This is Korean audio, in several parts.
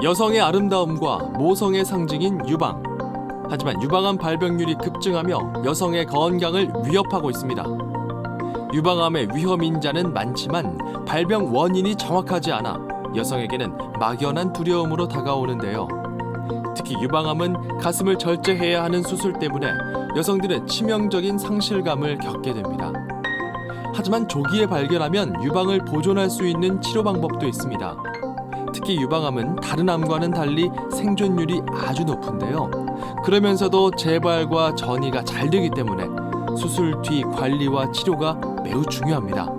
여성의 아름다움과 모성의 상징인 유방. 하지만 유방암 발병률이 급증하며 여성의 건강을 위협하고 있습니다. 유방암의 위험 인자는 많지만 발병 원인이 정확하지 않아 여성에게는 막연한 두려움으로 다가오는데요. 특히 유방암은 가슴을 절제해야 하는 수술 때문에 여성들은 치명적인 상실감을 겪게 됩니다. 하지만 조기에 발견하면 유방을 보존할 수 있는 치료 방법도 있습니다. 특히 유방암은 다른 암과는 달리 생존율이 아주 높은데요. 그러면서도 재발과 전이가 잘 되기 때문에 수술 뒤 관리와 치료가 매우 중요합니다.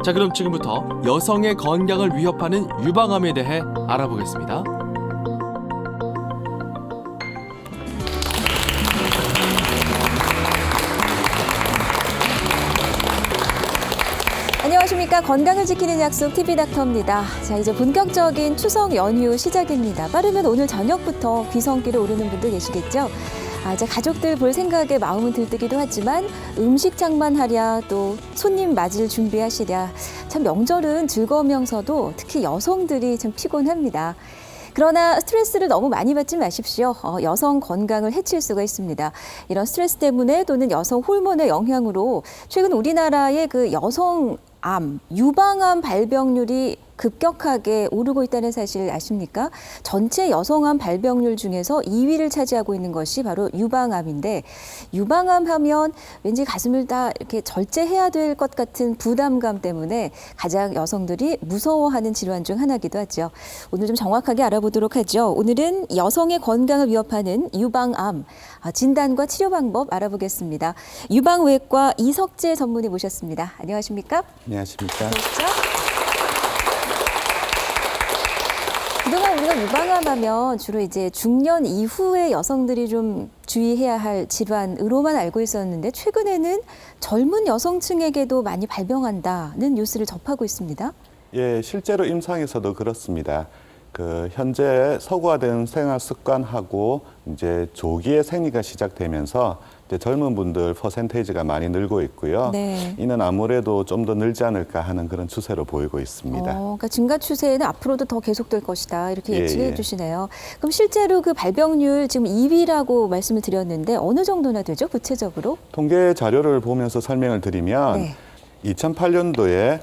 자, 그럼 지금부터 여성의 건강을 위협하는 유방암에 대해 알아보겠습니다. 안녕하십니까. 건강을 지키는 약속 TV닥터입니다. 자, 이제 본격적인 추석 연휴 시작입니다. 빠르면 오늘 저녁부터 귀성길에 오르는 분들 계시겠죠? 이제 가족들 볼 생각에 마음은 들뜨기도 하지만 음식 장만하랴 또 손님 맞을 준비하시랴 참 명절은 즐거우면서도 특히 여성들이 참 피곤합니다. 그러나 스트레스를 너무 많이 받지 마십시오. 여성 건강을 해칠 수가 있습니다. 이런 스트레스 때문에 또는 여성 호르몬의 영향으로 최근 우리나라의 그 여성암, 유방암 발병률이 급격하게 오르고 있다는 사실 아십니까? 전체 여성암 발병률 중에서 2위를 차지하고 있는 것이 바로 유방암인데, 유방암 하면 왠지 가슴을 다 이렇게 절제해야 될 것 같은 부담감 때문에 가장 여성들이 무서워하는 질환 중 하나이기도 하죠. 오늘 좀 정확하게 알아보도록 하죠. 오늘은 여성의 건강을 위협하는 유방암 진단과 치료 방법 알아보겠습니다. 유방외과 이석재 전문의 모셨습니다. 안녕하십니까? 안녕하십니까? 그렇죠? 그동안 우리가 유방암 하면 주로 이제 중년 이후의 여성들이 좀 주의해야 할 질환으로만 알고 있었는데 최근에는 젊은 여성층에게도 많이 발병한다는 뉴스를 접하고 있습니다. 예, 실제로 임상에서도 그렇습니다. 현재 서구화된 생활 습관하고 이제 조기에 생리가 시작되면서 이제 젊은 분들 퍼센테이지가 많이 늘고 있고요. 네. 이는 아무래도 좀 더 늘지 않을까 하는 그런 추세로 보이고 있습니다. 그러니까 증가 추세는 앞으로도 더 계속될 것이다 이렇게 예측해 예. 주시네요. 그럼 실제로 그 발병률 지금 2위라고 말씀을 드렸는데 어느 정도나 되죠, 구체적으로? 통계 자료를 보면서 설명을 드리면 네. 2008년도에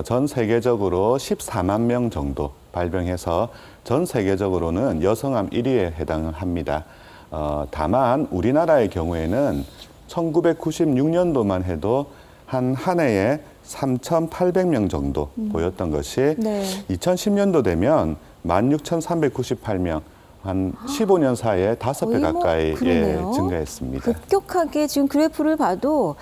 전 세계적으로 14만 명 정도 발병해서 전 세계적으로는 여성암 1위에 해당을 합니다. 다만 우리나라의 경우에는 1996년도만 해도 한 해에 3,800명 정도 보였던 것이 네. 2010년도 되면 16,398명, 한 15년 사이에 5배 가까이 증가했습니다. 급격하게 지금 그래프를 봐도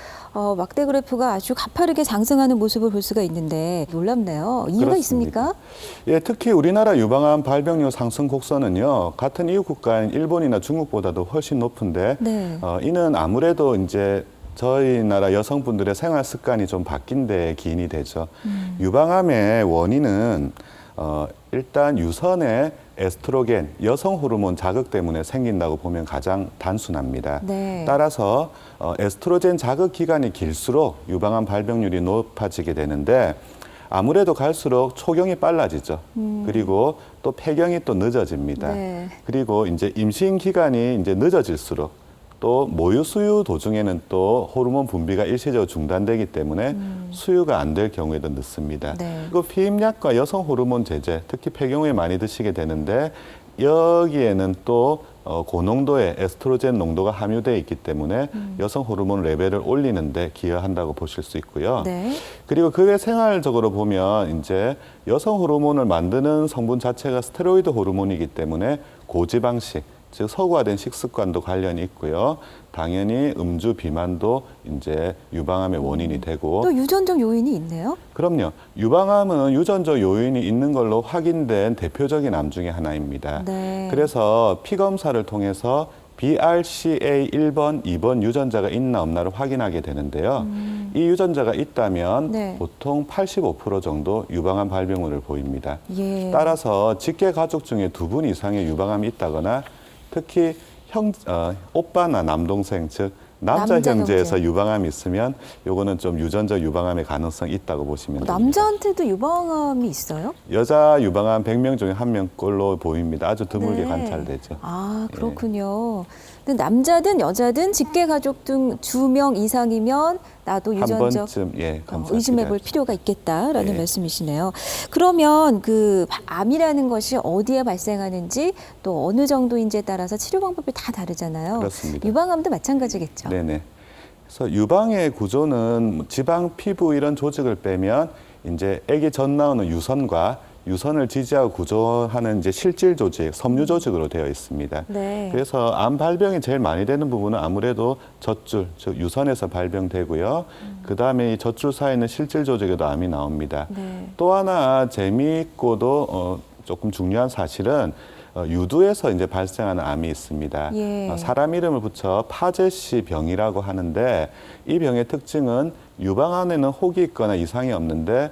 막대 그래프가 아주 가파르게 상승하는 모습을 볼 수가 있는데 놀랍네요. 이유가 그렇습니다. 있습니까? 예, 특히 우리나라 유방암 발병률 상승 곡선은요, 같은 이웃 국가인 일본이나 중국보다도 훨씬 높은데, 네. 이는 아무래도 이제 저희 나라 여성분들의 생활 습관이 좀 바뀐 데 기인이 되죠. 유방암의 원인은 일단 유선의 에스트로겐, 여성 호르몬 자극 때문에 생긴다고 보면 가장 단순합니다. 네. 따라서 에스트로겐 자극 기간이 길수록 유방암 발병률이 높아지게 되는데 아무래도 갈수록 초경이 빨라지죠. 그리고 또 폐경이 또 늦어집니다. 네. 그리고 이제 임신 기간이 이제 늦어질수록 또 모유 수유 도중에는 또 호르몬 분비가 일시적으로 중단되기 때문에 수유가 안 될 경우에도 늦습니다. 네. 그리고 피임약과 여성 호르몬 제제, 특히 폐경후에 많이 드시게 되는데 여기에는 또 고농도의 에스트로겐 농도가 함유되어 있기 때문에 여성 호르몬 레벨을 올리는 데 기여한다고 보실 수 있고요. 네. 그리고 그외 생활적으로 보면 이제 여성 호르몬을 만드는 성분 자체가 스테로이드 호르몬이기 때문에 고지방식, 즉 서구화된 식습관도 관련이 있고요. 당연히 음주, 비만도 이제 유방암의 원인이 되고 또 유전적 요인이 있네요. 그럼요. 유방암은 유전적 요인이 있는 걸로 확인된 대표적인 암 중에 하나입니다. 네. 그래서 피 검사를 통해서 BRCA 1번, 2번 유전자가 있나 없나를 확인하게 되는데요. 이 유전자가 있다면 네. 보통 85% 정도 유방암 발병률을 보입니다. 예. 따라서 직계 가족 중에 2분 이상의 유방암이 있다거나 특히 오빠나 남동생, 즉 남자 남자 형제에서 형제. 유방암이 있으면 요거는 좀 유전적 유방암의 가능성이 있다고 보시면 됩니다. 남자한테도 유방암이 있어요? 여자 유방암 100명 중에 1명꼴로 보입니다. 아주 드물게 네. 관찰되죠. 아, 그렇군요. 근데 남자든 여자든 직계 가족 중 2명 이상이면 나도 한 유전적 번쯤 검사 의심해 볼 필요하죠. 필요가 있겠다라는 네. 말씀이시네요. 그러면 그 암이라는 것이 어디에 발생하는지 또 어느 정도인지에 따라서 치료 방법이 다 다르잖아요. 그렇습니다. 유방암도 마찬가지겠죠. 네네. 그래서 유방의 구조는 지방, 피부 이런 조직을 빼면 이제 아기 전 나오는 유선과 유선을 지지하고 구조하는 이제 실질 조직, 섬유 조직으로 되어 있습니다. 네. 그래서 암 발병이 제일 많이 되는 부분은 아무래도 젖줄, 즉 유선에서 발병되고요. 그 다음에 이 젖줄 사이에 있는 실질 조직에도 암이 나옵니다. 네. 또 하나 재미있고도 조금 중요한 사실은 유두에서 이제 발생하는 암이 있습니다. 예. 사람 이름을 붙여 파제시 병이라고 하는데 이 병의 특징은 유방 안에는 혹이 있거나 이상이 없는데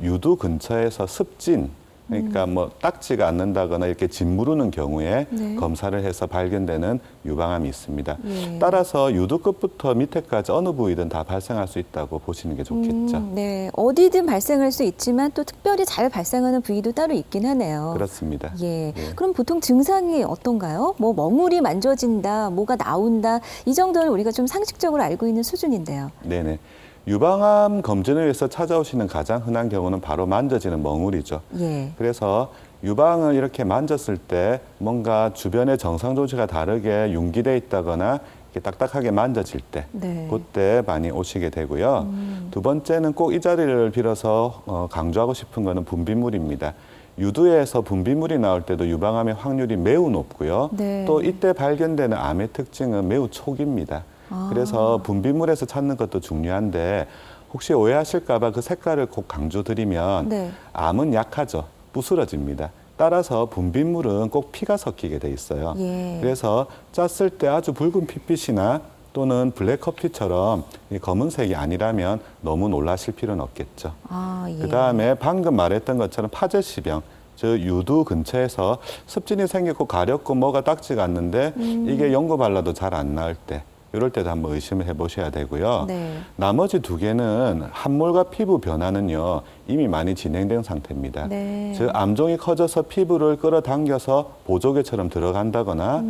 유두 근처에서 습진, 그러니까 뭐 딱지가 않는다거나 이렇게 짓무르는 경우에 네. 검사를 해서 발견되는 유방암이 있습니다. 예. 따라서 유두 끝부터 밑에까지 어느 부위든 다 발생할 수 있다고 보시는 게 좋겠죠. 네. 어디든 발생할 수 있지만 또 특별히 잘 발생하는 부위도 따로 있긴 하네요. 그렇습니다. 예. 예. 그럼 보통 증상이 어떤가요? 뭐 멍울이 만져진다, 뭐가 나온다, 이 정도는 우리가 좀 상식적으로 알고 있는 수준인데요. 네네. 유방암 검진을 위해서 찾아오시는 가장 흔한 경우는 바로 만져지는 멍울이죠. 예. 그래서 유방을 이렇게 만졌을 때 뭔가 주변의 정상 조직과 다르게 융기돼 있다거나 이렇게 딱딱하게 만져질 때 네. 그때 많이 오시게 되고요. 두 번째는 꼭 이 자리를 빌어서 강조하고 싶은 거는 분비물입니다. 유두에서 분비물이 나올 때도 유방암의 확률이 매우 높고요. 네. 또 이때 발견되는 암의 특징은 매우 초기입니다. 그래서 분비물에서 찾는 것도 중요한데 혹시 오해하실까 봐 그 색깔을 꼭 강조드리면 네. 암은 약하죠. 부스러집니다. 따라서 분비물은 꼭 피가 섞이게 돼 있어요. 예. 그래서 짰을 때 아주 붉은 핏빛이나 또는 블랙커피처럼 이 검은색이 아니라면 너무 놀라실 필요는 없겠죠. 아, 예. 그다음에 방금 말했던 것처럼 파제시병, 즉 유두 근처에서 습진이 생겼고 가렵고 뭐가 딱지가 않는데 이게 연고 발라도 잘 안 나을 때 이럴 때도 한번 의심을 해보셔야 되고요. 네. 나머지 두 개는 함몰과 피부 변화는요 이미 많이 진행된 상태입니다. 네. 즉 암종이 커져서 피부를 끌어당겨서 보조개처럼 들어간다거나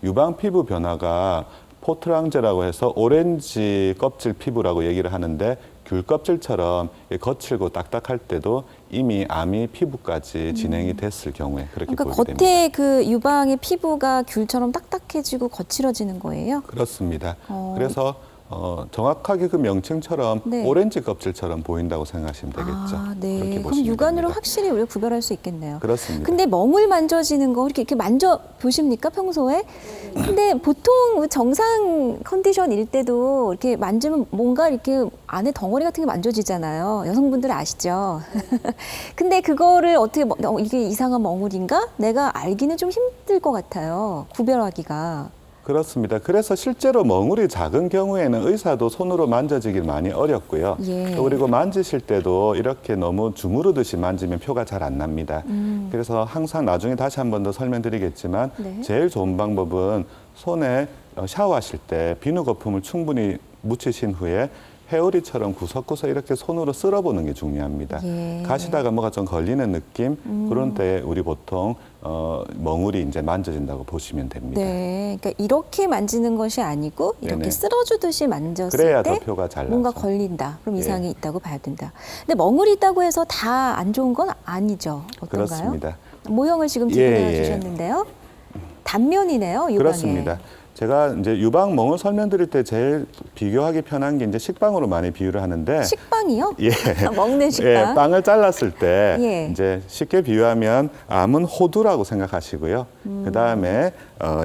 유방 피부 변화가 포트랑제라고 해서 오렌지 껍질 피부라고 얘기를 하는데 귤 껍질처럼 거칠고 딱딱할 때도 이미 암이 피부까지 진행이 됐을 경우에 그렇게 그러니까 보게 됩니다. 겉에 그 유방의 피부가 귤처럼 딱딱해지고 거칠어지는 거예요? 그렇습니다. 어. 그래서 정확하게 그 명칭처럼 네. 오렌지 껍질처럼 보인다고 생각하시면 되겠죠. 아, 네. 그렇게 그럼 보시면 육안으로 됩니다. 확실히 우리가 구별할 수 있겠네요. 그렇습니다. 근데 멍을 만져지는 거 이렇게 만져 보십니까 평소에? 근데 보통 정상 컨디션일 때도 이렇게 만지면 뭔가 이렇게 안에 덩어리 같은 게 만져지잖아요. 여성분들 아시죠? 근데 그거를 어떻게 이게 이상한 멍울인가? 내가 알기는 좀 힘들 것 같아요. 구별하기가. 그렇습니다. 그래서 실제로 멍울이 작은 경우에는 의사도 손으로 만져지기 많이 어렵고요. 예. 또 그리고 만지실 때도 이렇게 너무 주무르듯이 만지면 표가 잘 안 납니다. 그래서 항상 나중에 다시 한 번 더 설명드리겠지만 네. 제일 좋은 방법은 손에 샤워하실 때 비누 거품을 충분히 묻히신 후에 회오리처럼 구석구석 이렇게 손으로 쓸어보는 게 중요합니다. 예. 가시다가 뭐가 좀 걸리는 느낌 그런 때 우리 보통 멍울이 이제 만져진다고 보시면 됩니다. 네. 그러니까 이렇게 만지는 것이 아니고 이렇게 네네. 쓸어주듯이 만졌을 그래야 때 더 표가 잘 뭔가 나죠. 걸린다. 그럼 예. 이상이 있다고 봐야 된다. 근데 멍울이 있다고 해서 다 안 좋은 건 아니죠. 어떤가요? 그렇습니다. 모형을 지금 제공해 예, 예. 주셨는데요. 단면이네요, 유방에. 그렇습니다. 제가 이제 유방 멍을 설명드릴 때 제일 비교하기 편한 게 이제 식빵으로 많이 비유를 하는데 식빵이요? 예. 먹는 식빵. 예, 빵을 잘랐을 때 예. 이제 쉽게 비유하면 암은 호두라고 생각하시고요. 그다음에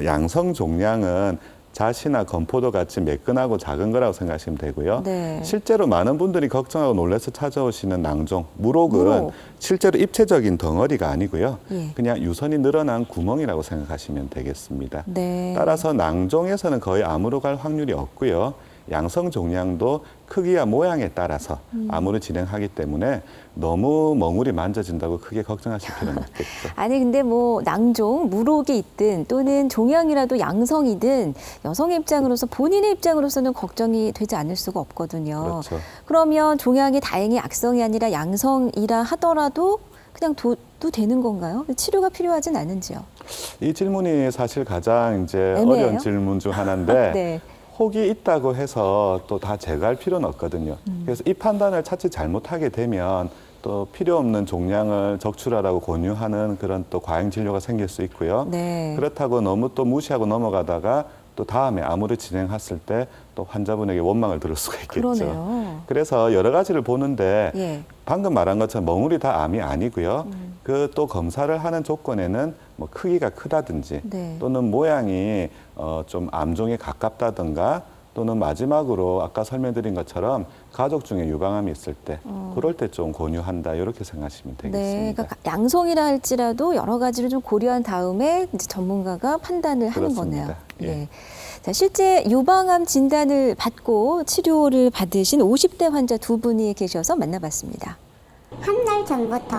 양성 종양은 잣이나 건포도 같이 매끈하고 작은 거라고 생각하시면 되고요. 네. 실제로 많은 분들이 걱정하고 놀라서 찾아오시는 낭종, 무록은 무록. 실제로 입체적인 덩어리가 아니고요. 예. 그냥 유선이 늘어난 구멍이라고 생각하시면 되겠습니다. 네. 따라서 낭종에서는 거의 암으로 갈 확률이 없고요. 양성 종양도 크기와 모양에 따라서 암으로 진행하기 때문에 너무 멍울이 만져진다고 크게 걱정하실 필요는 없겠죠. 아니 근데 뭐 낭종, 물혹이 있든 또는 종양이라도 양성이든 여성의 입장으로서 본인의 입장으로서는 걱정이 되지 않을 수가 없거든요. 그렇죠. 그러면 종양이 다행히 악성이 아니라 양성이라 하더라도 그냥 둬도 되는 건가요? 치료가 필요하진 않은지요? 이 질문이 사실 가장 이제 애매해요? 어려운 질문 중 하나인데 네. 혹이 있다고 해서 또 다 제거할 필요는 없거든요. 그래서 이 판단을 차츰 잘못하게 되면 또 필요 없는 종양을 적출하라고 권유하는 그런 또 과잉 진료가 생길 수 있고요. 네. 그렇다고 너무 또 무시하고 넘어가다가 또 다음에 암으로 진행했을 때 또 환자분에게 원망을 들을 수가 있겠죠. 그러네요. 그래서 여러 가지를 보는데 예. 방금 말한 것처럼 멍울이 다 암이 아니고요. 그 또 검사를 하는 조건에는 뭐 크기가 크다든지 네. 또는 모양이 좀 암종에 가깝다든가 또는 마지막으로 아까 설명드린 것처럼 가족 중에 유방암이 있을 때 그럴 때 좀 권유한다 이렇게 생각하시면 되겠습니다. 네, 그러니까 양성이라 할지라도 여러 가지를 좀 고려한 다음에 이제 전문가가 판단을 하는 거네요. 그렇습니다. 예. 자, 실제 유방암 진단을 받고 치료를 받으신 50대 환자 두 분이 계셔서 만나봤습니다. 한 달 전부터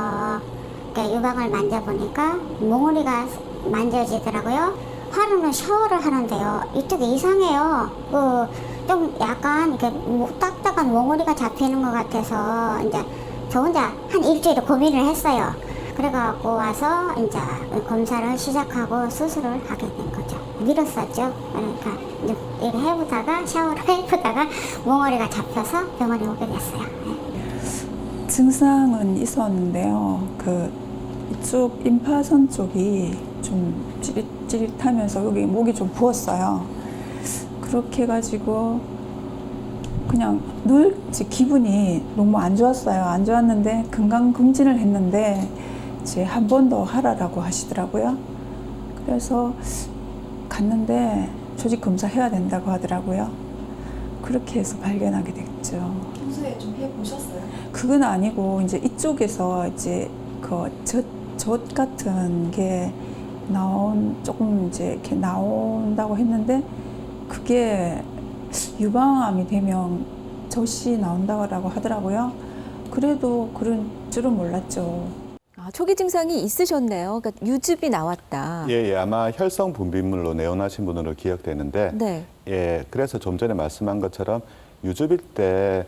이렇게 유방을 만져보니까 몽우리가 만져지더라고요. 하루는 샤워를 하는데요. 이쪽이 이상해요. 좀 약간 이렇게 딱딱한 몽우리가 잡히는 것 같아서 이제 저 혼자 한 일주일 고민을 했어요. 그래갖고 와서 이제 검사를 시작하고 수술을 하게 된 거죠. 미뤘었죠. 그러니까 이제 이렇게 해보다가 샤워를 해보다가 몽우리가 잡혀서 병원에 오게 됐어요. 네. 증상은 있었는데요. 이쪽 임파선 쪽이 좀 찌릿찌릿하면서 여기 목이 좀 부었어요. 그렇게 해가지고 그냥 늘 기분이 너무 안 좋았어요. 안 좋았는데 건강검진을 했는데 이제 한 번 더 하라고 하시더라고요. 그래서 갔는데 조직 검사 해야 된다고 하더라고요. 그렇게 해서 발견하게 됐죠. 평소에 좀 해보셨어요? 그건 아니고 이제 이쪽에서 이제 젖 같은 게 조금 이제 이렇게 나온다고 했는데 그게 유방암이 되면 젖이 나온다고 하더라고요. 그래도 그런 줄은 몰랐죠. 아, 초기 증상이 있으셨네요. 그러니까 유즙이 나왔다. 예, 아마 혈성 분비물로 내원하신 분으로 기억되는데 네. 예, 그래서 좀 전에 말씀한 것처럼 유즙일 때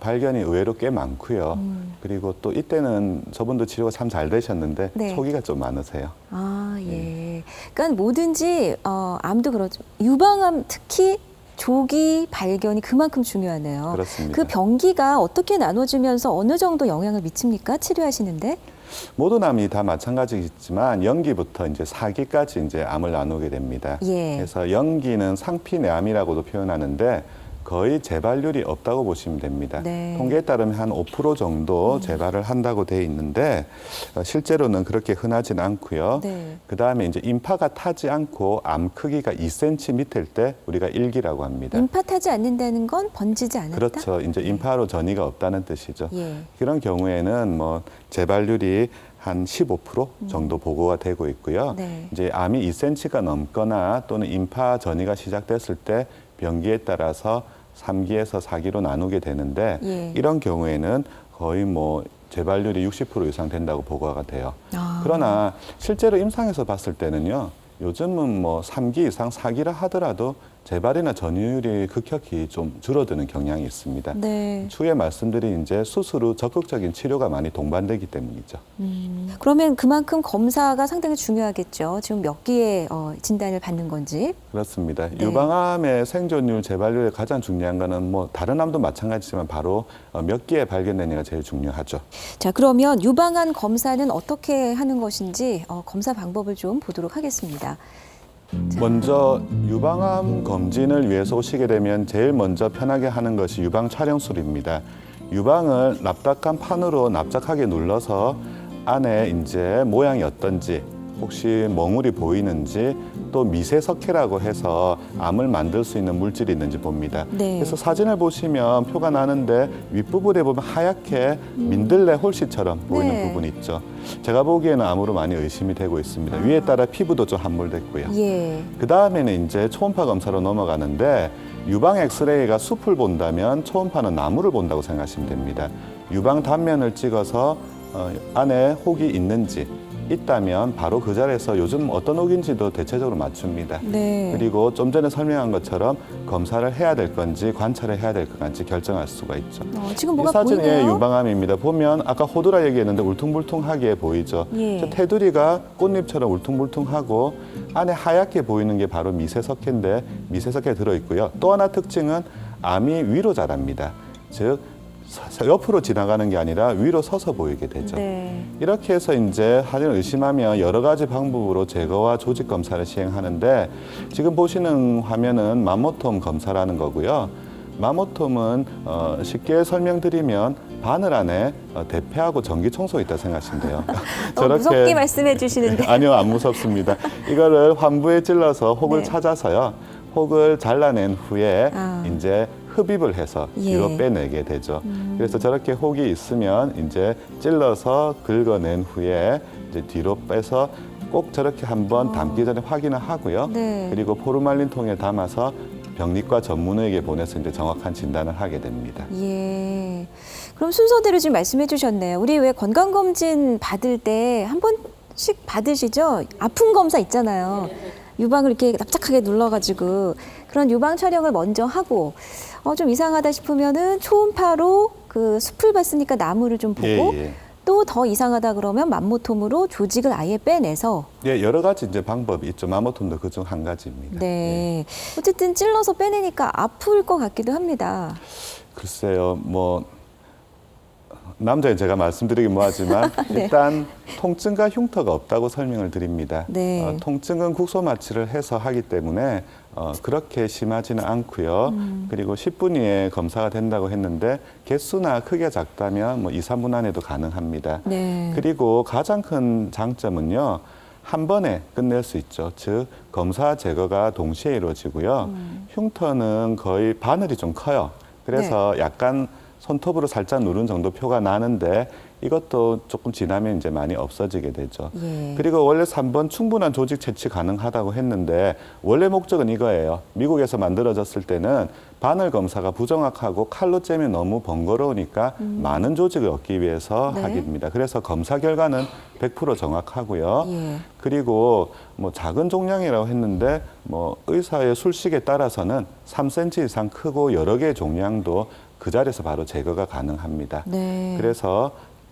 발견이 의외로 꽤 많고요. 그리고 또 이때는 저분도 치료가 참 잘 되셨는데 네. 초기가 좀 많으세요. 아, 예. 그러니까 뭐든지 암도 그렇죠. 유방암 특히 조기 발견이 그만큼 중요하네요. 그렇습니다. 그 병기가 어떻게 나눠지면서 어느 정도 영향을 미칩니까? 치료하시는데? 모든 암이 다 마찬가지겠지만 영기부터 이제 사기까지 이제 암을 나누게 됩니다. 예. 그래서 영기는 상피내암이라고도 표현하는데 거의 재발률이 없다고 보시면 됩니다. 네. 통계에 따르면 한 5% 정도 재발을 한다고 돼 있는데 실제로는 그렇게 흔하진 않고요. 네. 그다음에 이제 임파가 타지 않고 암 크기가 2cm 밑일 때 우리가 일기라고 합니다. 임파 타지 않는다는 건 번지지 않았다? 그렇죠. 이제 임파로 전이가 없다는 뜻이죠. 예. 그런 경우에는 뭐 재발률이 한 15% 정도 보고가 되고 있고요. 네. 이제 암이 2cm가 넘거나 또는 임파 전이가 시작됐을 때 병기에 따라서 3기에서 4기로 나누게 되는데 예. 이런 경우에는 거의 뭐 재발률이 60% 이상 된다고 보고가 돼요. 아. 그러나 실제로 임상에서 봤을 때는요. 요즘은 뭐 3기 이상 4기라 하더라도 재발이나 전이율이 급격히 좀 줄어드는 경향이 있습니다. 네. 추후에 말씀드린 이제 수술 후 적극적인 치료가 많이 동반되기 때문이죠. 그러면 그만큼 검사가 상당히 중요하겠죠. 지금 몇 기의 진단을 받는 건지. 그렇습니다. 네. 유방암의 생존율, 재발률에 가장 중요한 거는 뭐 다른 암도 마찬가지지만 바로 몇 기에 발견되느냐가 제일 중요하죠. 자, 그러면 유방암 검사는 어떻게 하는 것인지 검사 방법을 좀 보도록 하겠습니다. 먼저 유방암 검진을 위해서 오시게 되면 제일 먼저 편하게 하는 것이 유방 촬영술입니다. 유방을 납작한 판으로 납작하게 눌러서 안에 이제 모양이 어떤지 혹시 멍울이 보이는지 또 미세석회라고 해서 암을 만들 수 있는 물질이 있는지 봅니다. 네. 그래서 사진을 보시면 표가 나는데 윗부분에 보면 하얗게 민들레 홀씨처럼 보이는 네. 부분이 있죠. 제가 보기에는 암으로 많이 의심이 되고 있습니다. 위에 따라 피부도 좀 함몰됐고요. 예. 그 다음에는 이제 초음파 검사로 넘어가는데 유방 엑스레이가 숲을 본다면 초음파는 나무를 본다고 생각하시면 됩니다. 유방 단면을 찍어서 안에 혹이 있는지 있다면 바로 그 자리에서 요즘 어떤 혹인지도 대체적으로 맞춥니다. 네. 그리고 좀 전에 설명한 것처럼 검사를 해야 될 건지 관찰을 해야 될 건지 결정할 수가 있죠. 지금 이 뭐가 사진의 보이네요. 유방암입니다. 보면 아까 호두라 얘기했는데 울퉁불퉁하게 보이죠. 예. 저 테두리가 꽃잎처럼 울퉁불퉁하고 안에 하얗게 보이는 게 바로 미세석회인데 미세석회 들어있고요. 또 하나 특징은 암이 위로 자랍니다. 즉 옆으로 지나가는 게 아니라 위로 서서 보이게 되죠. 네. 이렇게 해서 이제 하진을 의심하면 여러 가지 방법으로 제거와 조직 검사를 시행하는데 지금 보시는 화면은 맘모톰 검사라는 거고요. 맘모톰은 쉽게 설명드리면 바늘 안에 대패하고 전기 청소가 있다 생각하시면 돼요. 무섭게 말씀해 주시는데. 아니요, 안 무섭습니다. 이거를 환부에 찔러서 혹을 네. 찾아서요. 혹을 잘라낸 후에 아. 이제 흡입을 해서 뒤로 예. 빼내게 되죠. 그래서 저렇게 혹이 있으면 이제 찔러서 긁어낸 후에 이제 뒤로 빼서 꼭 저렇게 한번 담기 전에 확인을 하고요. 네. 그리고 포르말린 통에 담아서 병리과 전문의에게 보내서 이제 정확한 진단을 하게 됩니다. 예. 그럼 순서대로 지금 말씀해 주셨네요. 우리 왜 건강검진 받을 때 한 번씩 받으시죠? 아픈 검사 있잖아요. 유방을 이렇게 납작하게 눌러가지고 그런 유방 촬영을 먼저 하고 좀 이상하다 싶으면은 초음파로 그 숲을 봤으니까 나무를 좀 보고 예. 또 더 이상하다 그러면 맘모톰으로 조직을 아예 빼내서 예, 여러 가지 이제 방법이 있죠. 맘모톰도 그중 한 가지입니다. 네. 어쨌든 찔러서 빼내니까 아플 것 같기도 합니다. 글쎄요, 뭐 남자인 제가 말씀드리긴 뭐하지만 네. 일단 통증과 흉터가 없다고 설명을 드립니다. 네. 통증은 국소 마취를 해서 하기 때문에 그렇게 심하지는 않고요. 그리고 10분 이에 검사가 된다고 했는데 개수나 크기가 작다면 뭐 2, 3분 안에도 가능합니다. 네. 그리고 가장 큰 장점은요. 한 번에 끝낼 수 있죠. 즉 검사 제거가 동시에 이루어지고요. 흉터는 거의 바늘이 좀 커요. 그래서 약간 손톱으로 살짝 누른 정도 표가 나는데 이것도 조금 지나면 이제 많이 없어지게 되죠. 예. 그리고 원래 3번 충분한 조직 채취 가능하다고 했는데 원래 목적은 이거예요. 미국에서 만들어졌을 때는 바늘 검사가 부정확하고 칼로 째면 너무 번거로우니까 많은 조직을 얻기 위해서 네. 하게 됩니다. 그래서 검사 결과는 100% 정확하고요. 예. 그리고 뭐 작은 종양이라고 했는데 뭐 의사의 술식에 따라서는 3cm 이상 크고 여러 개의 종양도 그 자리에서 바로 제거가 가능합니다. 네. 그래서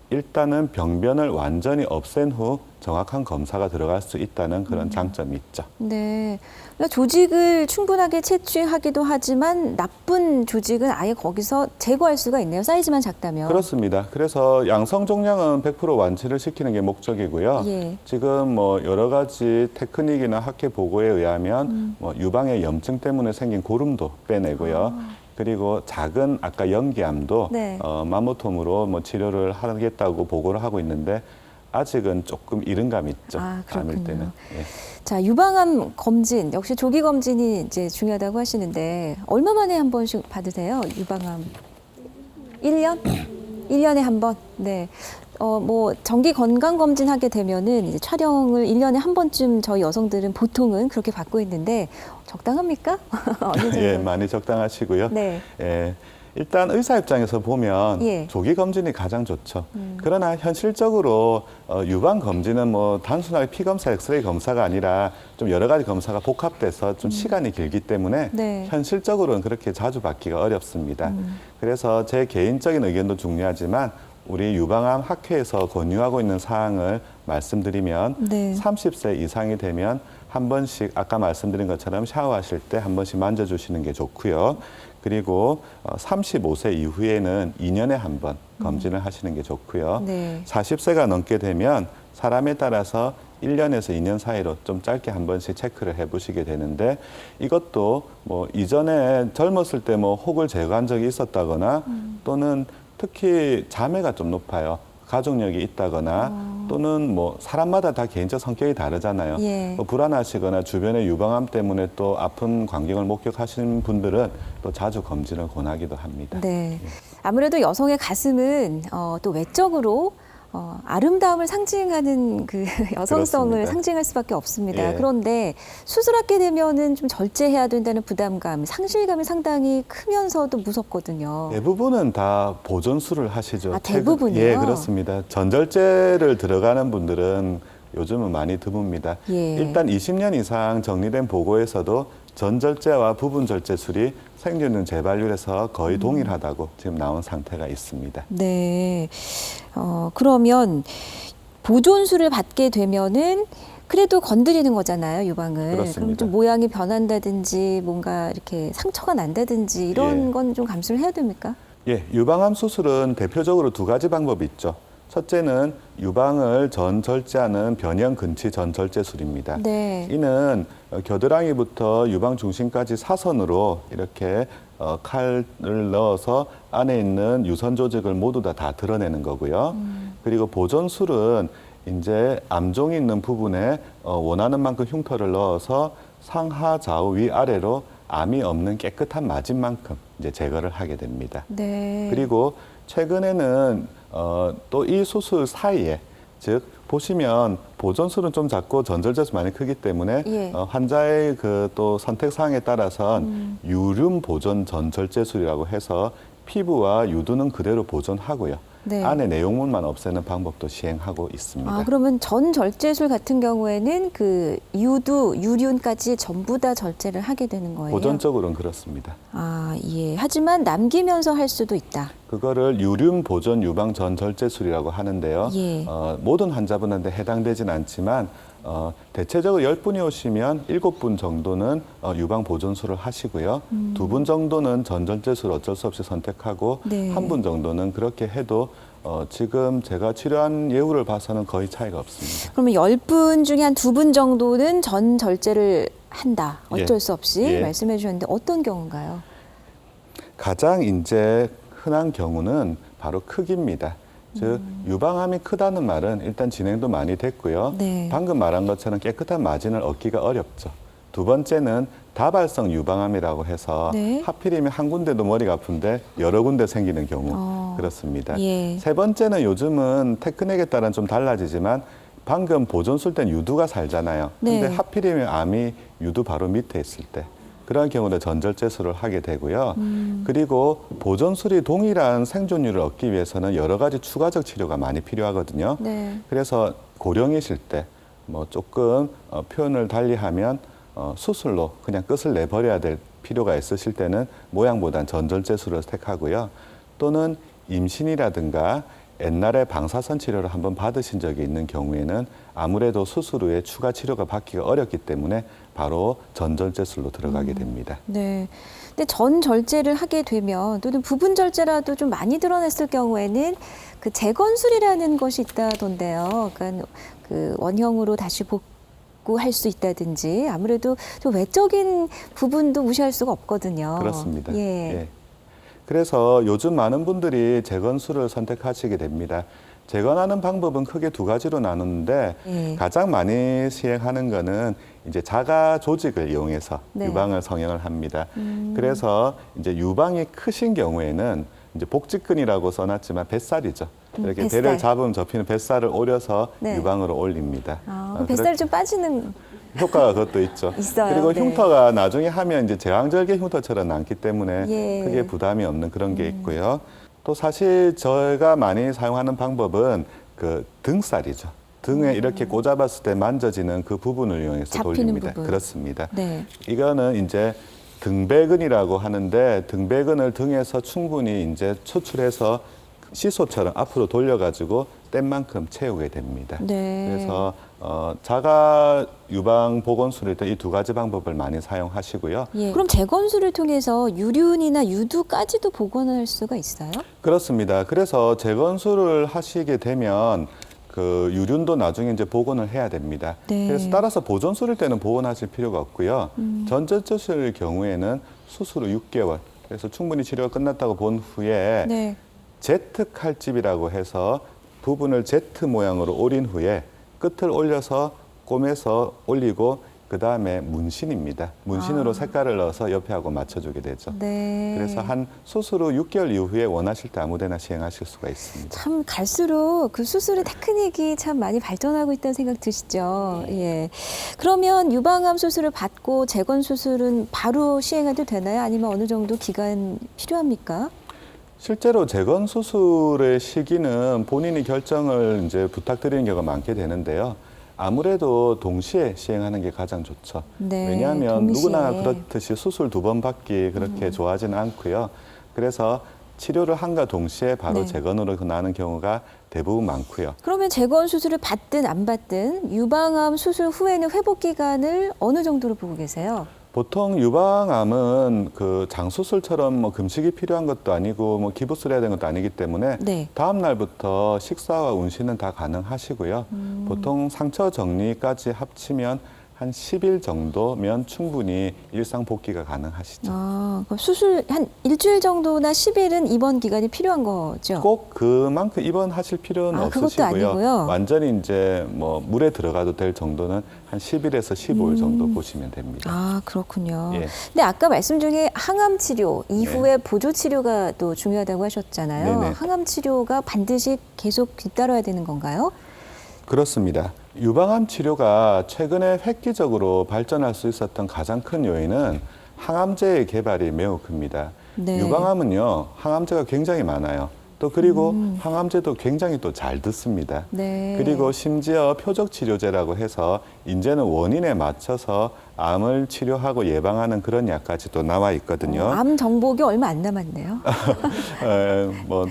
일단은 병변을 완전히 없앤 후 정확한 검사가 들어갈 수 있다는 그런 장점이 있죠. 네. 그러니까 조직을 충분하게 채취하기도 하지만 나쁜 조직은 아예 거기서 제거할 수가 있네요. 사이즈만 작다면. 그렇습니다. 그래서 양성 종양은 100% 완치를 시키는 게 목적이고요. 예. 지금 뭐 여러 가지 테크닉이나 학회 보고에 의하면 뭐 유방의 염증 때문에 생긴 고름도 빼내고요. 그리고 작은 아까 연기암도 네. 맘모톰으로 뭐 치료를 하겠다고 보고를 하고 있는데 아직은 조금 이른 감이 있죠. 아, 암일 그렇군요. 때는. 예. 자, 유방암 검진 역시 조기 검진이 이제 중요하다고 하시는데 얼마 만에 한 번씩 받으세요? 유방암 1년? 1년에 한 번. 네. 뭐 정기 건강 검진 하게 되면은 이제 촬영을 1년에 한 번쯤 저희 여성들은 보통은 그렇게 받고 있는데 적당합니까? 어느 정도? 예, 많이 적당하시고요. 네. 예. 일단 의사 입장에서 보면 예. 조기 검진이 가장 좋죠. 그러나 현실적으로 유방 검진은 뭐 단순하게 피 검사, 엑스레이 검사가 아니라 좀 여러 가지 검사가 복합돼서 좀 시간이 길기 때문에 네. 현실적으로는 그렇게 자주 받기가 어렵습니다. 그래서 제 개인적인 의견도 중요하지만 우리 유방암 학회에서 권유하고 있는 사항을 말씀드리면 네. 30세 이상이 되면 한 번씩 아까 말씀드린 것처럼 샤워하실 때 한 번씩 만져주시는 게 좋고요. 그리고 35세 이후에는 2년에 한 번 검진을 하시는 게 좋고요. 네. 40세가 넘게 되면 사람에 따라서 1년에서 2년 사이로 좀 짧게 한 번씩 체크를 해보시게 되는데 이것도 뭐 이전에 젊었을 때 뭐 혹을 제거한 적이 있었다거나 또는 특히 자매가 좀 높아요. 가족력이 있다거나 또는 뭐 사람마다 다 개인적 성격이 다르잖아요. 예. 뭐 불안하시거나 주변에 유방암 때문에 또 아픈 광경을 목격하시는 분들은 또 자주 검진을 권하기도 합니다. 네. 아무래도 여성의 가슴은 또 외적으로 아름다움을 상징하는 그 여성성을 그렇습니다. 상징할 수밖에 없습니다. 예. 그런데 수술하게 되면은 좀 절제해야 된다는 부담감, 상실감이 상당히 크면서도 무섭거든요. 대부분은 다 보존술을 하시죠. 아, 대부분이요? 예, 그렇습니다. 전절제를 들어가는 분들은 요즘은 많이 드뭅니다. 예. 일단 20년 이상 정리된 보고에서도 전절제와 부분절제술이 생존율 재발률에서 거의 동일하다고 지금 나온 상태가 있습니다. 네. 그러면 보존술을 받게 되면은 그래도 건드리는 거잖아요, 유방을. 그렇습니다. 그럼 좀 모양이 변한다든지 뭔가 이렇게 상처가 난다든지 이런 예. 건 좀 감수를 해야 됩니까? 예, 유방암 수술은 대표적으로 두 가지 방법이 있죠. 첫째는 유방을 전절제하는 변형 근치 전절제술입니다. 네. 이는 겨드랑이부터 유방 중심까지 사선으로 이렇게 칼을 넣어서 안에 있는 유선 조직을 모두 다 드러내는 거고요. 그리고 보존술은 이제 암종이 있는 부분에 원하는 만큼 흉터를 넣어서 상하 좌우 위아래로 암이 없는 깨끗한 마진만큼 이제 제거를 하게 됩니다. 네. 그리고 최근에는 또 이 수술 사이에 즉 보시면 보존술은 좀 작고 전절제수 많이 크기 때문에 예. 환자의 그 또 선택 사항에 따라선 유륜 보존 전절제술이라고 해서 피부와 유두는 그대로 보존하고요. 네. 안에 내용물만 없애는 방법도 시행하고 있습니다. 아, 그러면 전절제술 같은 경우에는 그 유두, 유륜까지 전부 다 절제를 하게 되는 거예요? 보존적으로는 그렇습니다. 아, 예. 하지만 남기면서 할 수도 있다. 그거를 유륜 보존 유방 전절제술이라고 하는데요. 예. 모든 환자분한테 해당되진 않지만 대체적으로 10분이 오시면 7분 정도는 유방 보존술을 하시고요. 2분 정도는 전절제술 어쩔 수 없이 선택하고 네. 1분 정도는 그렇게 해도 지금 제가 치료한 예후를 봐서는 거의 차이가 없습니다. 그러면 10분 중에 한 2분 정도는 전절제를 한다. 어쩔 예. 수 없이 예. 말씀해 주셨는데 어떤 경우인가요? 가장 이제 흔한 경우는 바로 크기입니다. 즉 유방암이 크다는 말은 일단 진행도 많이 됐고요. 네. 방금 말한 것처럼 깨끗한 마진을 얻기가 어렵죠. 두 번째는 다발성 유방암이라고 해서 네. 하필이면 한 군데도 머리가 아픈데 여러 군데 생기는 경우 그렇습니다. 예. 세 번째는 요즘은 테크닉에 따라 좀 달라지지만 방금 보존술 땐 유두가 살잖아요. 근데 네. 하필이면 암이 유두 바로 밑에 있을 때 그런 경우는 전절제술을 하게 되고요. 그리고 보존술이 동일한 생존율을 얻기 위해서는 여러 가지 추가적 치료가 많이 필요하거든요. 네. 그래서 고령이실 때 뭐 조금 표현을 달리하면 수술로 그냥 끝을 내버려야 될 필요가 있으실 때는 모양보단 전절제술을 택하고요. 또는 임신이라든가 옛날에 방사선 치료를 한번 받으신 적이 있는 경우에는 아무래도 수술 후에 추가 치료가 받기가 어렵기 때문에 바로 전절제술로 들어가게 됩니다. 네. 근데 전절제를 하게 되면 또는 부분절제라도 좀 많이 드러냈을 경우에는 그 재건술이라는 것이 있다던데요. 그러니까 그 원형으로 다시 복구할 수 있다든지 아무래도 좀 외적인 부분도 무시할 수가 없거든요. 그렇습니다. 예. 예. 그래서 요즘 많은 분들이 재건술을 선택하시게 됩니다. 재건하는 방법은 크게 두 가지로 나누는데 예. 가장 많이 시행하는 거는 이제 자가 조직을 이용해서 네. 유방을 성형을 합니다. 그래서 이제 유방이 크신 경우에는 이제 복직근이라고 써놨지만 뱃살이죠. 이렇게 뱃살. 배를 잡으면 접히는 뱃살을 오려서 네. 유방으로 올립니다. 그럼 뱃살이 좀 빠지는 효과가 그것도 있죠. 있어요. 그리고 네. 흉터가 나중에 하면 이제 제왕절개 흉터처럼 남기 때문에 예. 크게 부담이 없는 그런 게 있고요. 또 사실 저희가 많이 사용하는 방법은 그 등살이죠. 등에 이렇게 꽂아봤을 때 만져지는 그 부분을 이용해서 잡히는 돌립니다. 부분. 그렇습니다. 네. 이거는 이제 등배근이라고 하는데 등배근을 등에서 충분히 이제 추출해서 시소처럼 앞으로 돌려가지고 뗀 만큼 채우게 됩니다. 네. 그래서 자가 유방 보건술일 때 이 두 가지 방법을 많이 사용하시고요. 예. 그럼 재건술을 통해서 유륜이나 유두까지도 복원할 수가 있어요? 그렇습니다. 그래서 재건술을 하시게 되면 그 유륜도 나중에 이제 복원을 해야 됩니다. 네. 그래서 따라서 보존술일 때는 복원하실 필요가 없고요. 전절제술의 경우에는 수술 후 6개월, 그래서 충분히 치료가 끝났다고 본 후에 네. Z 칼집이라고 해서 부분을 Z 모양으로 오린 후에 끝을 올려서 꼬매서 올리고 그다음에 문신입니다. 문신으로 색깔을 넣어서 옆에 하고 맞춰주게 되죠. 네. 그래서 한 수술 후 6개월 이후에 원하실 때 아무데나 시행하실 수가 있습니다. 참 갈수록 그 수술의 테크닉이 참 많이 발전하고 있다는 생각 드시죠? 예. 그러면 유방암 수술을 받고 재건 수술은 바로 시행해도 되나요? 아니면 어느 정도 기간 필요합니까? 실제로 재건 수술의 시기는 본인이 결정을 이제 부탁드리는 경우가 많게 되는데요. 아무래도 동시에 시행하는 게 가장 좋죠. 네, 왜냐하면 동시에. 누구나 그렇듯이 수술 2번 받기 그렇게 좋아하지는 않고요. 그래서 치료를 한과 동시에 바로 네. 재건으로 나는 경우가 대부분 많고요. 그러면 재건 수술을 받든 안 받든 유방암 수술 후에는 회복 기간을 어느 정도로 보고 계세요? 보통 유방암은 그 장수술처럼 뭐 금식이 필요한 것도 아니고 뭐 기부술 해야 되는 것도 아니기 때문에 네. 다음 날부터 식사와 운신은 다 가능하시고요. 보통 상처 정리까지 합치면 한 10일 정도면 충분히 일상 복귀가 가능하시죠. 아, 그럼 수술 한 일주일 정도나 10일은 입원 기간이 필요한 거죠? 꼭 그만큼 입원하실 필요는 아, 그것도 없으시고요. 아니고요? 완전히 이제 뭐 물에 들어가도 될 정도는 한 10일에서 15일 정도 보시면 됩니다. 아, 그렇군요. 예. 근데 아까 말씀 중에 항암 치료 이후에 보조 치료가 또 중요하다고 하셨잖아요. 네네. 항암 치료가 반드시 계속 뒤따라야 되는 건가요? 그렇습니다. 유방암 치료가 최근에 획기적으로 발전할 수 있었던 가장 큰 요인은 항암제의 개발이 매우 큽니다. 네. 유방암은요, 항암제가 굉장히 많아요. 또 그리고 항암제도 굉장히 또 잘 듣습니다. 네. 그리고 심지어 표적 치료제라고 해서 이제는 원인에 맞춰서 암을 치료하고 예방하는 그런 약까지 또 나와 있거든요. 암 정복이 얼마 안 남았네요. 뭐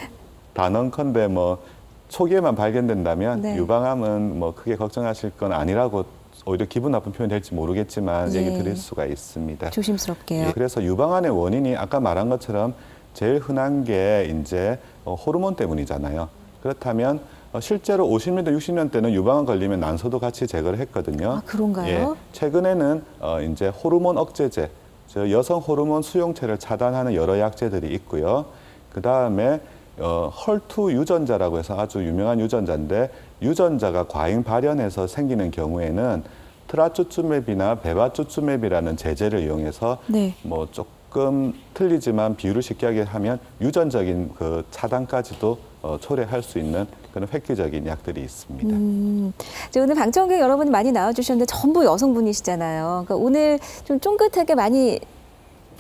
단언컨대 뭐 초기에만 발견된다면 네. 유방암은 뭐 크게 걱정하실 건 아니라고 오히려 기분 나쁜 표현이 될지 모르겠지만 예. 얘기 드릴 수가 있습니다. 조심스럽게요. 예, 그래서 유방암의 원인이 아까 말한 것처럼 제일 흔한 게 이제 호르몬 때문이잖아요. 그렇다면 실제로 50년대, 60년대는 유방암 걸리면 난소도 같이 제거를 했거든요. 아, 그런가요? 예, 최근에는 이제 호르몬 억제제, 즉 여성 호르몬 수용체를 차단하는 여러 약제들이 있고요. 그 다음에 헐투 유전자라고 해서 아주 유명한 유전자인데 유전자가 과잉 발현해서 생기는 경우에는 트라추추맵이나 베바추추맵이라는 제제를 이용해서 네. 뭐 조금 틀리지만 비유를 쉽게 하게 하면 유전적인 그 차단까지도 초래할 수 있는 그런 획기적인 약들이 있습니다. 이제 오늘 방청객 여러분이 많이 나와주셨는데 전부 여성분이시잖아요. 그러니까 오늘 좀 쫑긋하게 많이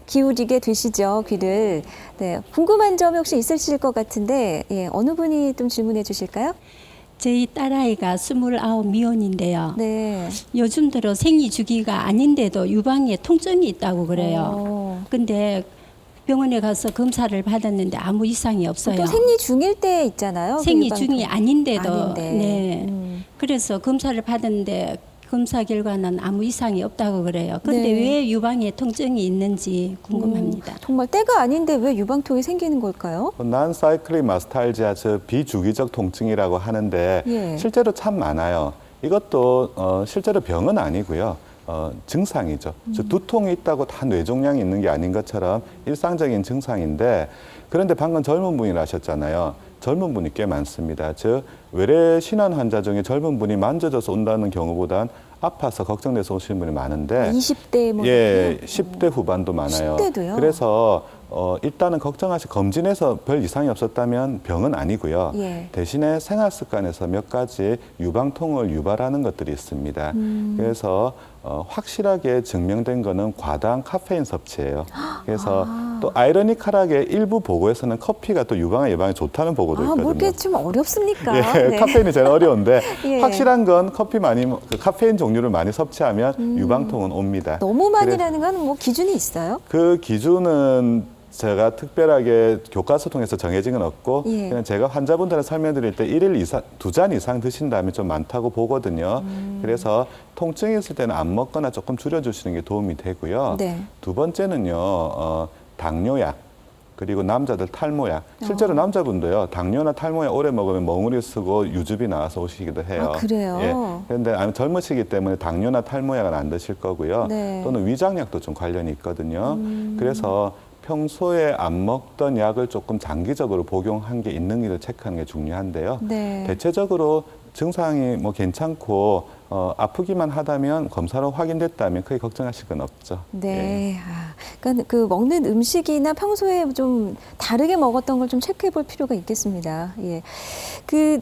기울이게 되시죠, 귀를. 네, 궁금한 점이 혹시 있으실 것 같은데 예, 어느 분이 좀 질문해 주실까요? 저희 딸아이가 29 미혼인데요. 네. 요즘 들어 생리 주기가 아닌데도 유방에 통증이 있다고 그래요. 근데 병원에 가서 검사를 받았는데 아무 이상이 없어요. 보통 생리 중일 때 있잖아요. 그 생리 유방 중이 아닌데도. 아닌데. 네. 그래서 검사를 받았는데 검사 결과는 아무 이상이 없다고 그래요. 근데 네. 왜 유방에 통증이 있는지 궁금합니다. 정말 때가 아닌데 왜 유방통이 생기는 걸까요? 난사이클릭 마스탈지아, 즉 비주기적 통증이라고 하는데 예. 실제로 참 많아요. 이것도 실제로 병은 아니고요. 증상이죠. 즉 두통이 있다고 다 뇌종양이 있는 게 아닌 것처럼 일상적인 증상인데 그런데 방금 젊은 분이라 하셨잖아요. 젊은 분이 꽤 많습니다. 즉 외래 신환 환자 중에 젊은 분이 만져져서 온다는 경우보단 아파서 걱정돼서 오시는 분이 많은데 20대 뭐 예, 10대 후반도 많아요. 10대도요? 그래서 일단은 검진해서 별 이상이 없었다면 병은 아니고요. 예. 대신에 생활 습관에서 몇 가지 유방통을 유발하는 것들이 있습니다. 그래서 확실하게 증명된 거는 과다한 카페인 섭취예요. 그래서 또 아이러니컬하게 일부 보고에서는 커피가 또 유방암 예방에 좋다는 보고도 아, 있거든요. 뭐 이렇게 좀 어렵습니까? 예, 네. 카페인이 제일 어려운데 예. 확실한 건 그 카페인 종류를 많이 섭취하면 유방통은 옵니다. 너무 많이라는 건 뭐 기준이 있어요? 그 기준은 제가 특별하게 교과서 통해서 정해진 건 없고 예. 그냥 제가 환자분들한테 설명드릴 때 1일 이상 2잔 이상 드신다면 좀 많다고 보거든요. 그래서 통증이 있을 때는 안 먹거나 조금 줄여주시는 게 도움이 되고요. 네. 두 번째는요. 당뇨약 그리고 남자들 탈모약. 실제로 남자분도요. 당뇨나 탈모약 오래 먹으면 멍울이 쓰고 유즙이 나와서 오시기도 해요. 아, 그래요? 예. 그런데 젊으시기 때문에 당뇨나 탈모약은 안 드실 거고요. 네. 또는 위장약도 좀 관련이 있거든요. 그래서 평소에 안 먹던 약을 조금 장기적으로 복용한 게 있는지를 체크하는 게 중요한데요. 네. 대체적으로 증상이 뭐 괜찮고 아프기만 하다면 검사로 확인됐다면 크게 걱정하실 건 없죠. 네. 그러니까 그 먹는 음식이나 평소에 좀 다르게 먹었던 걸 좀 체크해 볼 필요가 있겠습니다. 예. 그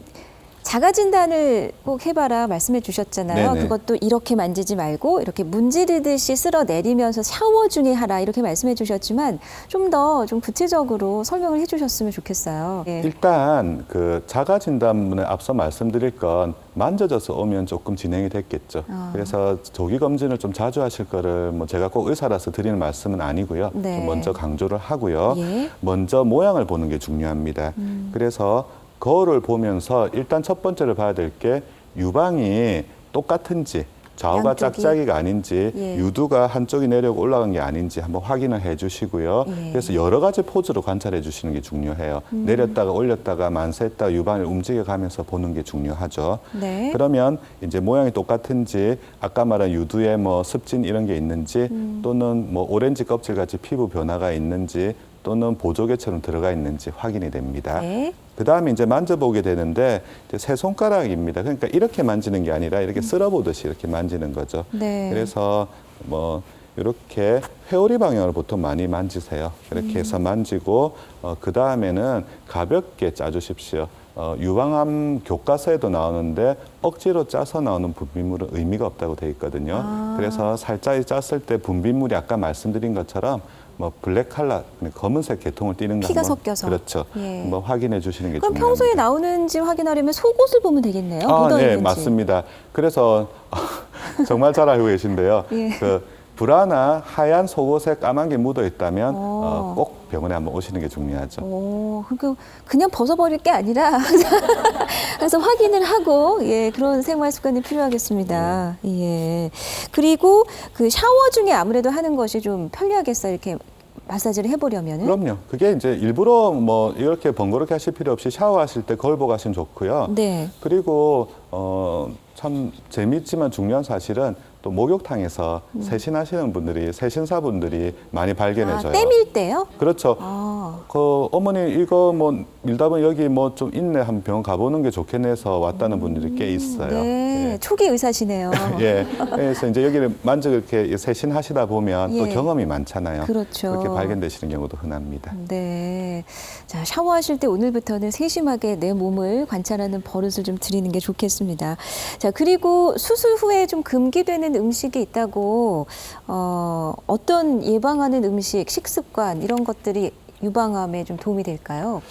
자가 진단을 꼭 해봐라 말씀해 주셨잖아요. 네네. 그것도 이렇게 만지지 말고 이렇게 문지르듯이 쓸어 내리면서 샤워 중에 하라 이렇게 말씀해 주셨지만 좀 더 좀 구체적으로 설명을 해주셨으면 좋겠어요. 예. 일단 그 자가 진단문에 앞서 말씀드릴 건 만져져서 오면 조금 진행이 됐겠죠. 그래서 조기 검진을 좀 자주 하실 거를 뭐 제가 꼭 의사라서 드리는 말씀은 아니고요. 네. 좀 먼저 강조를 하고요. 예. 먼저 모양을 보는 게 중요합니다. 그래서 거울을 보면서 일단 첫 번째로 봐야 될 게 유방이 똑같은지 좌우가 양쪽이? 짝짝이가 아닌지 예. 유두가 한쪽이 내려오고 올라간 게 아닌지 한번 확인을 해 주시고요. 예. 그래서 여러 가지 포즈로 관찰해 주시는 게 중요해요. 내렸다가 올렸다가 만세했다가 유방을 움직여 가면서 보는 게 중요하죠. 네. 그러면 이제 모양이 똑같은지 아까 말한 유두에 뭐 습진 이런 게 있는지 또는 뭐 오렌지 껍질 같이 피부 변화가 있는지 또는 보조개처럼 들어가 있는지 확인이 됩니다. 네. 그 다음에 이제 만져보게 되는데 이제 세 손가락입니다. 그러니까 이렇게 만지는 게 아니라 이렇게 쓸어보듯이 이렇게 만지는 거죠. 네. 그래서 뭐 이렇게 회오리 방향으로 보통 많이 만지세요. 이렇게 해서 만지고 그 다음에는 가볍게 짜주십시오. 유방암 교과서에도 나오는데 억지로 짜서 나오는 분비물은 의미가 없다고 되어 있거든요. 그래서 살짝 짰을 때 분비물이 아까 말씀드린 것처럼 뭐 블랙 컬러, 검은색 계통을 띠는 거 피가 한번, 섞여서. 그렇죠. 예. 한번 확인해 주시는 게 그럼 중요합니다. 평소에 나오는지 확인하려면 속옷을 보면 되겠네요. 아, 묻어 네, 있는지. 맞습니다. 그래서 정말 잘 알고 계신데요. 예. 그 브라나 하얀 속옷에 까만 게 묻어 있다면 오. 꼭 병원에 한번 오시는 게 중요하죠. 오, 그러니까 그냥 벗어버릴 게 아니라 그래서 확인을 하고 예 그런 생활 습관이 필요하겠습니다. 예. 그리고 그 샤워 중에 아무래도 하는 것이 좀 편리하겠어요. 이렇게 마사지를 해보려면은. 그럼요. 그게 이제 일부러 뭐 이렇게 번거롭게 하실 필요 없이 샤워하실 때 거울 보고 하시면 좋고요. 네. 그리고 참 재미있지만 중요한 사실은 또 목욕탕에서 세신하시는 분들이 세신사분들이 많이 발견해져요. 때밀 때요? 그렇죠. 아. 그 어머니 이거 뭐 밀다 보면 여기 뭐 좀 있네 한번 병원 가보는 게 좋겠네 해서 왔다는 분들이 꽤 있어요. 네. 초기 의사시네요. 예. 그래서 이제 여기를 만져 이렇게 세신하시다 보면 또 예. 경험이 많잖아요. 그렇죠. 그렇게 발견되시는 경우도 흔합니다. 네. 자, 샤워하실 때 오늘부터는 세심하게 내 몸을 관찰하는 버릇을 좀 들이는 게 좋겠습니다. 자, 그리고 수술 후에 좀 금기되는 음식이 있다고, 어떤 예방하는 음식, 식습관, 이런 것들이 유방암에 좀 도움이 될까요?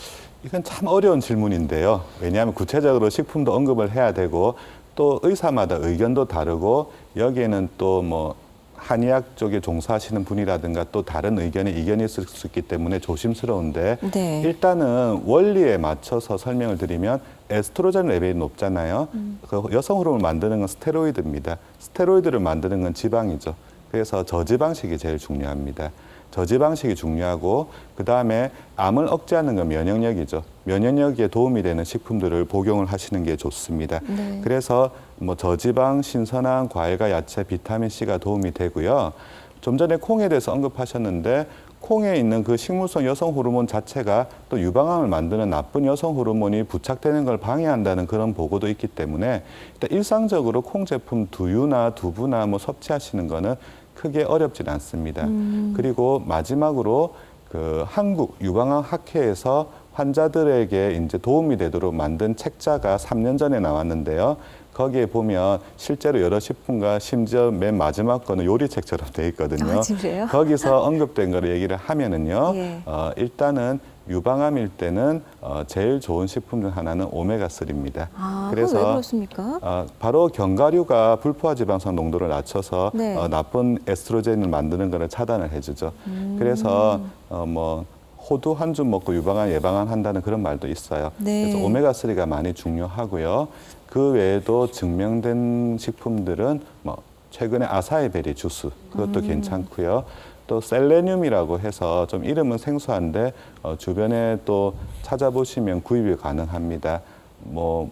이건 참 어려운 질문인데요. 왜냐하면 구체적으로 식품도 언급을 해야 되고 또 의사마다 의견도 다르고 여기에는 또 뭐 한의학 쪽에 종사하시는 분이라든가 또 다른 의견에 이견이 있을 수 있기 때문에 조심스러운데 네. 일단은 원리에 맞춰서 설명을 드리면 에스트로겐 레벨이 높잖아요. 그 여성 호르몬을 만드는 건 스테로이드입니다. 스테로이드를 만드는 건 지방이죠. 그래서 저지방식이 제일 중요합니다. 저지방식이 중요하고 그다음에 암을 억제하는 건 면역력이죠. 면역력에 도움이 되는 식품들을 복용을 하시는 게 좋습니다. 네. 그래서 뭐 저지방, 신선한 과일과 야채, 비타민C가 도움이 되고요. 좀 전에 콩에 대해서 언급하셨는데 콩에 있는 그 식물성 여성 호르몬 자체가 또 유방암을 만드는 나쁜 여성 호르몬이 부착되는 걸 방해한다는 그런 보고도 있기 때문에 일단 일상적으로 콩 제품 두유나 두부나 뭐 섭취하시는 거는 크게 어렵진 않습니다. 그리고 마지막으로 그 한국 유방암 학회에서 환자들에게 이제 도움이 되도록 만든 책자가 3년 전에 나왔는데요. 거기에 보면 실제로 여러 식품과 심지어 맨 마지막 거는 요리책처럼 돼 있거든요. 아, 진짜요? 거기서 언급된 거를 얘기를 하면은요. 예. 일단은 유방암일 때는 제일 좋은 식품 중 하나는 오메가3입니다. 아, 그럼 왜 그렇습니까? 바로 견과류가 불포화 지방산 농도를 낮춰서 네. 나쁜 에스트로겐을 만드는 것을 차단을 해주죠. 그래서 뭐 호두 한 줌 먹고 유방암 예방을 한다는 그런 말도 있어요. 네. 그래서 오메가3가 많이 중요하고요. 그 외에도 증명된 식품들은 뭐 최근에 아사이베리 주스 그것도 괜찮고요. 또 셀레늄이라고 해서 좀 이름은 생소한데 주변에 또 찾아보시면 구입이 가능합니다. 뭐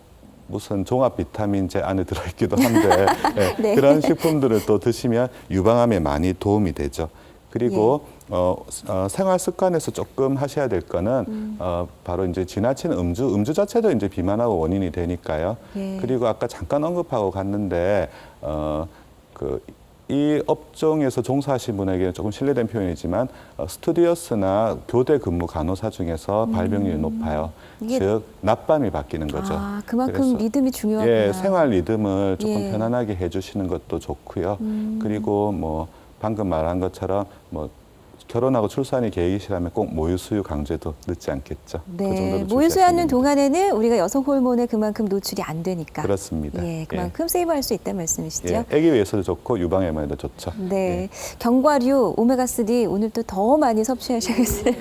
무슨 종합 비타민제 안에 들어있기도 한데 네, 네. 그런 식품들을 또 드시면 유방암에 많이 도움이 되죠. 그리고 생활 습관에서 조금 하셔야 될 거는 바로 이제 지나친 음주 자체도 이제 비만하고 원인이 되니까요. 예. 그리고 아까 잠깐 언급하고 갔는데 이 업종에서 종사하신 분에게는 조금 실례된 표현이지만 스튜디오스나 교대 근무 간호사 중에서 발병률이 높아요. 이게- 즉 낮밤이 바뀌는 거죠. 아, 그만큼 그래서 리듬이 중요하구나. 예, 생활 리듬을 조금 예. 편안하게 해주시는 것도 좋고요. 그리고 뭐 방금 말한 것처럼 뭐 결혼하고 출산이 계획이시라면 꼭 모유 수유 강제도 늦지 않겠죠. 그 네, 정도로 모유수유하는 주시하시면 동안에는 우리가 여성 호르몬에 그만큼 노출이 안 되니까. 그렇습니다. 예, 그만큼 세이브할 수 있다는 말씀이시죠? 예, 아기 위해서도 좋고 유방에도 좋죠. 네, 견과류, 오메가3 오늘 또 더 많이 섭취하셔야겠어요.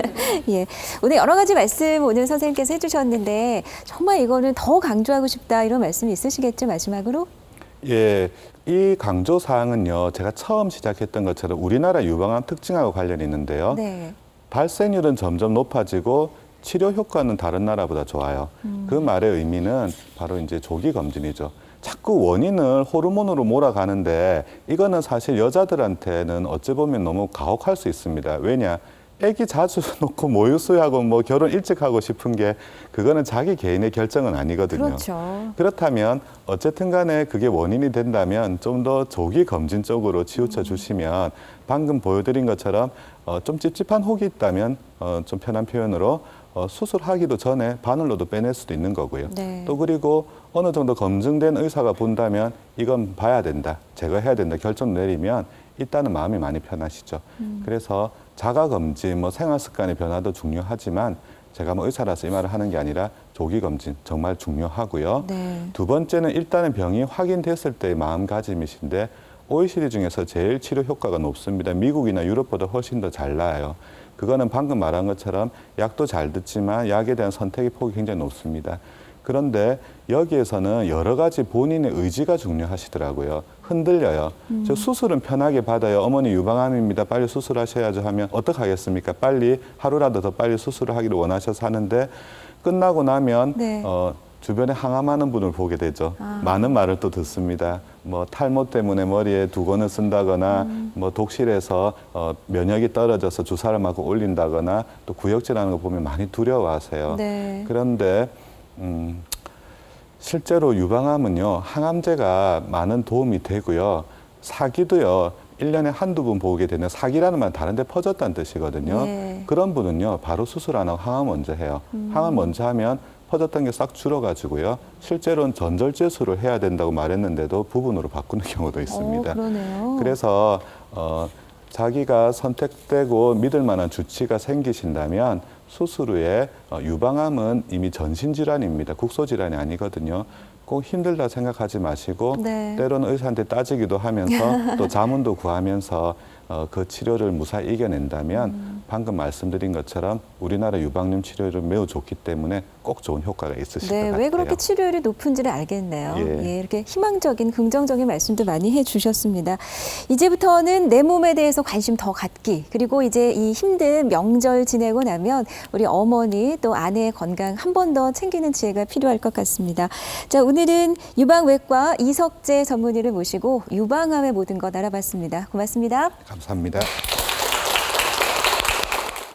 예, 오늘 여러 가지 말씀 오늘 선생님께서 해주셨는데 정말 이거는 더 강조하고 싶다 이런 말씀이 있으시겠죠, 마지막으로? 예, 이 강조 사항은요, 제가 처음 시작했던 것처럼 우리나라 유방암 특징하고 관련이 있는데요. 네. 발생률은 점점 높아지고 치료 효과는 다른 나라보다 좋아요. 그 말의 의미는 바로 이제 조기 검진이죠. 자꾸 원인을 호르몬으로 몰아가는데 이거는 사실 여자들한테는 어찌 보면 너무 가혹할 수 있습니다. 왜냐? 애기 자주 놓고 모유수유하고 뭐 결혼 일찍 하고 싶은 게 그거는 자기 개인의 결정은 아니거든요. 그렇죠. 그렇다면 어쨌든 간에 그게 원인이 된다면 좀 더 조기 검진 쪽으로 치우쳐 주시면 방금 보여드린 것처럼 좀 찝찝한 혹이 있다면 좀 편한 표현으로 수술하기도 전에 바늘로도 빼낼 수도 있는 거고요. 네. 또 그리고 어느 정도 검증된 의사가 본다면 이건 봐야 된다, 제거해야 된다 결정 내리면 일단은 마음이 많이 편하시죠. 그래서 자가 검진, 뭐 생활 습관의 변화도 중요하지만 제가 뭐 의사라서 이 말을 하는 게 아니라 조기 검진 정말 중요하고요. 네. 두 번째는 일단은 병이 확인됐을 때의 마음가짐이신데 OECD 중에서 제일 치료 효과가 높습니다. 미국이나 유럽보다 훨씬 더 잘 나아요. 그거는 방금 말한 것처럼 약도 잘 듣지만 약에 대한 선택의 폭이 굉장히 높습니다. 그런데 여기에서는 여러 가지 본인의 의지가 중요하시더라고요. 흔들려요. 저 수술은 편하게 받아요. 어머니 유방암입니다. 빨리 수술하셔야죠 하면 어떡하겠습니까? 빨리 하루라도 더 빨리 수술을 하기를 원하셔서 하는데 끝나고 나면 네. 주변에 항암하는 분을 보게 되죠. 많은 말을 또 듣습니다. 뭐 탈모 때문에 머리에 두건을 쓴다거나 뭐 독실해서 면역이 떨어져서 주사를 맞고 올린다거나 또 구역질하는 거 보면 많이 두려워하세요. 네. 그런데 실제로 유방암은요, 항암제가 많은 도움이 되고요. 사기도요, 1년에 한두 분 보게 되는 사기라는 말 다른 데 퍼졌다는 뜻이거든요. 네. 그런 분은요, 바로 수술 안 하고 항암 먼저 해요. 항암 먼저 하면 퍼졌던 게 싹 줄어가지고요. 실제로는 전절제술을 해야 된다고 말했는데도 부분으로 바꾸는 경우도 있습니다. 그러네요. 그래서 자기가 선택되고 믿을 만한 주치가 생기신다면 수술 후에 유방암은 이미 전신질환입니다. 국소질환이 아니거든요. 꼭 힘들다 생각하지 마시고 네. 때로는 의사한테 따지기도 하면서 또 자문도 구하면서 그 치료를 무사히 이겨낸다면 방금 말씀드린 것처럼 우리나라 유방암 치료율은 매우 좋기 때문에 꼭 좋은 효과가 있으실 것 네, 같아요. 왜 그렇게 치료율이 높은지를 알겠네요. 예. 예, 이렇게 희망적인, 긍정적인 말씀도 많이 해주셨습니다. 이제부터는 내 몸에 대해서 관심 더 갖기, 그리고 이제 이 힘든 명절 지내고 나면 우리 어머니 또 아내의 건강 한 번 더 챙기는 지혜가 필요할 것 같습니다. 자, 오늘은 유방외과 이석재 전문의를 모시고 유방암의 모든 것 알아봤습니다. 고맙습니다. 감사합니다.